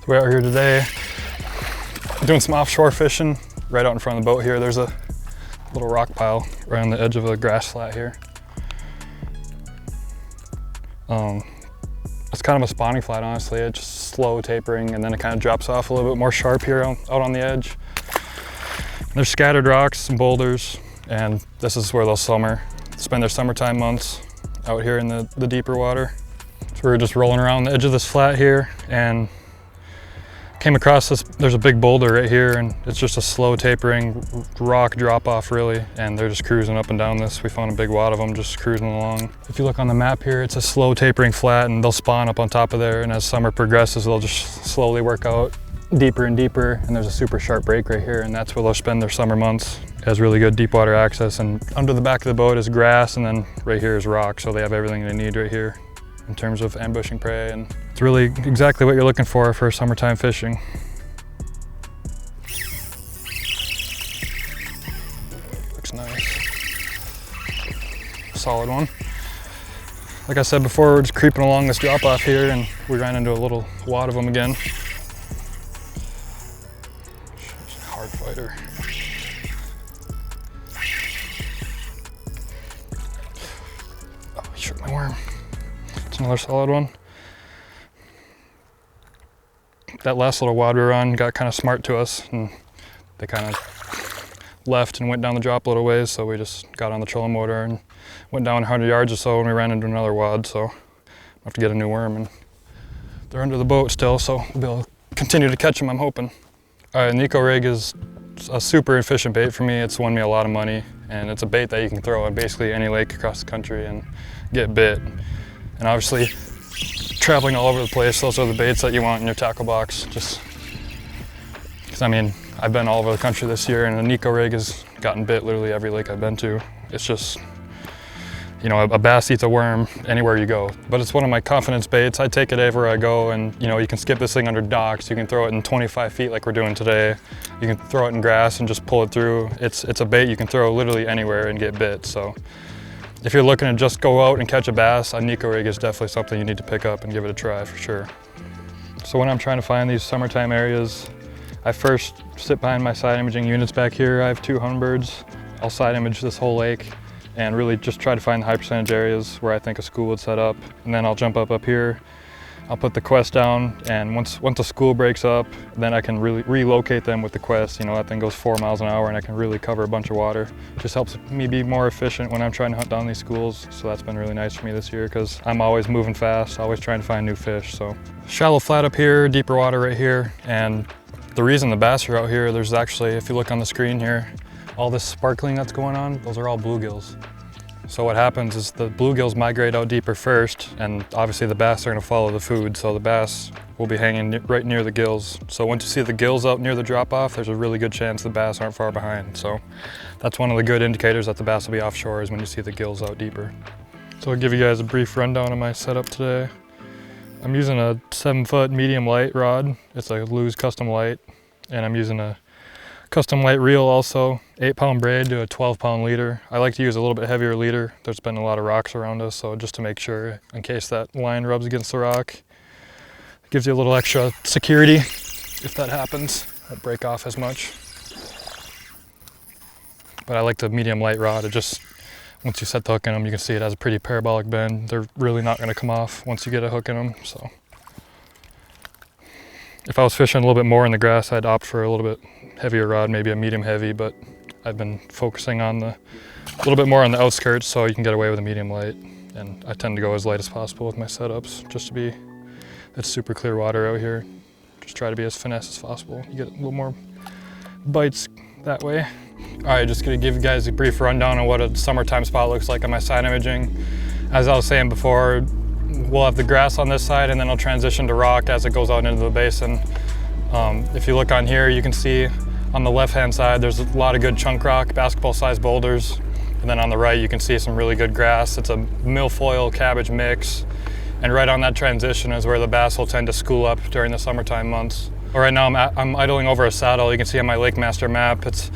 We're out here today doing some offshore fishing. Right out in front of the boat here, there's a little rock pile right on the edge of a grass flat here. It's kind of a spawning flat, honestly. It's just slow tapering, and then it kind of drops off a little bit more sharp here out on the edge. There's scattered rocks and boulders, and this is where they'll spend their summertime months out here in the deeper water. So we were just rolling around the edge of this flat here and came across this. There's a big boulder right here, and it's just a slow tapering rock drop off really, and they're just cruising up and down this. We found a big wad of them just cruising along. If you look on the map here, it's a slow tapering flat, and they'll spawn up on top of there, and as summer progresses they'll just slowly work out deeper and deeper, and there's a super sharp break right here, and that's where they'll spend their summer months. It has really good deep water access, and under the back of the boat is grass, and then right here is rock, so they have everything they need right here in terms of ambushing prey, and it's really exactly what you're looking for summertime fishing. Looks nice. Solid one. Like I said before, we're just creeping along this drop off here, and we ran into a little wad of them again. Hard fighter. Oh, he shook my worm. Another solid one. That last little wad we were on got kind of smart to us, and they kind of left and went down the drop a little ways, so we just got on the trolling motor and went down 100 yards or so, and we ran into another wad, so we'll have to get a new worm, and they're under the boat still, so we'll be able to continue to catch them, I'm hoping. All right, Neko Rig is a super efficient bait for me. It's won me a lot of money, and it's a bait that you can throw in basically any lake across the country and get bit. And obviously, traveling all over the place, those are the baits that you want in your tackle box. Just, because I mean, I've been all over the country this year, and the Neko Rig has gotten bit literally every lake I've been to. It's just, you know, a bass eats a worm anywhere you go. But it's one of my confidence baits. I take it everywhere I go, and you know, you can skip this thing under docks. You can throw it in 25 feet like we're doing today. You can throw it in grass and just pull it through. It's a bait you can throw literally anywhere and get bit. So if you're looking to just go out and catch a bass, a Neko Rig is definitely something you need to pick up and give it a try for sure. So when I'm trying to find these summertime areas, I first sit behind my side imaging units back here. I have 2 Humminbirds. I'll side image this whole lake and really just try to find the high percentage areas where I think a school would set up. And then I'll jump up here. I'll put the Quest down, and once a school breaks up, then I can really relocate them with the Quest. You know, that thing goes 4 miles an hour, and I can really cover a bunch of water. It just helps me be more efficient when I'm trying to hunt down these schools. So that's been really nice for me this year, because I'm always moving fast, always trying to find new fish. So shallow flat up here, deeper water right here. And the reason the bass are out here, there's actually, if you look on the screen here, all this sparkling that's going on, those are all bluegills. So what happens is the bluegills migrate out deeper first, and obviously the bass are going to follow the food, so the bass will be hanging right near the gills. So once you see the gills out near the drop-off, there's a really good chance the bass aren't far behind. So that's one of the good indicators that the bass will be offshore, is when you see the gills out deeper. So I'll give you guys a brief rundown of my setup today. I'm using a 7-foot medium light rod. It's a Lew's custom light, and I'm using a custom light reel also, 8-pound braid to a 12-pound leader. I like to use a little bit heavier leader. There's been a lot of rocks around us, so just to make sure, in case that line rubs against the rock, it gives you a little extra security if that happens. Won't break off as much. But I like the medium light rod. It just, once you set the hook in them, you can see it has a pretty parabolic bend. They're really not going to come off once you get a hook in them. So if I was fishing a little bit more in the grass, I'd opt for a little bit heavier rod, maybe a medium heavy, but I've been focusing on a little bit more on the outskirts, so you can get away with a medium light. And I tend to go as light as possible with my setups, just to be, it's super clear water out here. Just try to be as finesse as possible. You get a little more bites that way. All right, just gonna give you guys a brief rundown on what a summertime spot looks like on my side imaging. As I was saying before, we'll have the grass on this side, and then I'll transition to rock as it goes out into the basin. If you look on here, you can see on the left-hand side, there's a lot of good chunk rock, basketball-sized boulders. And then on the right, you can see some really good grass. It's a milfoil cabbage mix. And right on that transition is where the bass will tend to school up during the summertime months. Right now, I'm idling over a saddle. You can see on my Lake Master map, it's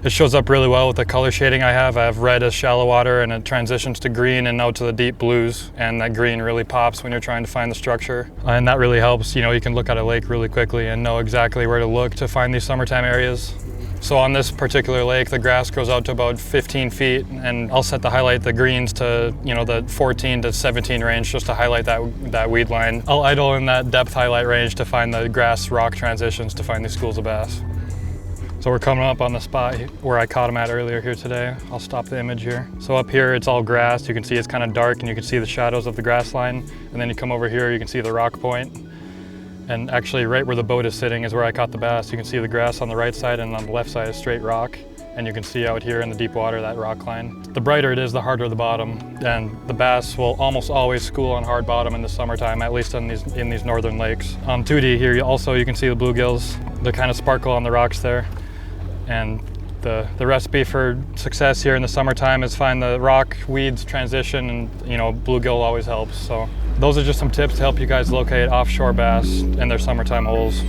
It shows up really well with the color shading I have. I have red as shallow water and it transitions to green and out to the deep blues. And that green really pops when you're trying to find the structure. And that really helps. You know, you can look at a lake really quickly and know exactly where to look to find these summertime areas. So on this particular lake, the grass goes out to about 15 feet, and I'll set the greens to, you know, the 14 to 17 range just to highlight that weed line. I'll idle in that depth highlight range to find the grass rock transitions to find these schools of bass. So we're coming up on the spot where I caught them at earlier here today. I'll stop the image here. So up here, it's all grass. You can see it's kind of dark and you can see the shadows of the grass line. And then you come over here, you can see the rock point. And actually right where the boat is sitting is where I caught the bass. You can see the grass on the right side and on the left side is straight rock. And you can see out here in the deep water, that rock line. The brighter it is, the harder the bottom. And the bass will almost always school on hard bottom in the summertime, at least in these northern lakes. On 2D here, you can see the bluegills. They kind of sparkle on the rocks there. And the recipe for success here in the summertime is find the rock weeds transition, and you know, bluegill always helps. So those are just some tips to help you guys locate offshore bass in their summertime holes.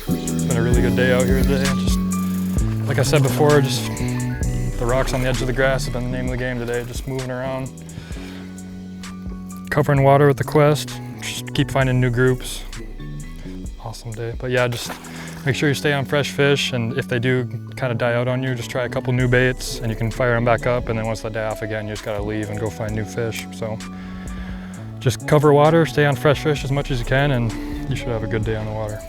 It's been a really good day out here today. Just like I said before, just the rocks on the edge of the grass have been the name of the game today, just moving around. Covering water with the Quest, just keep finding new groups. Awesome day. But yeah, just make sure you stay on fresh fish, and if they do kind of die out on you, just try a couple new baits and you can fire them back up, and then once they die off again, you just gotta leave and go find new fish. So just cover water, stay on fresh fish as much as you can, and you should have a good day on the water.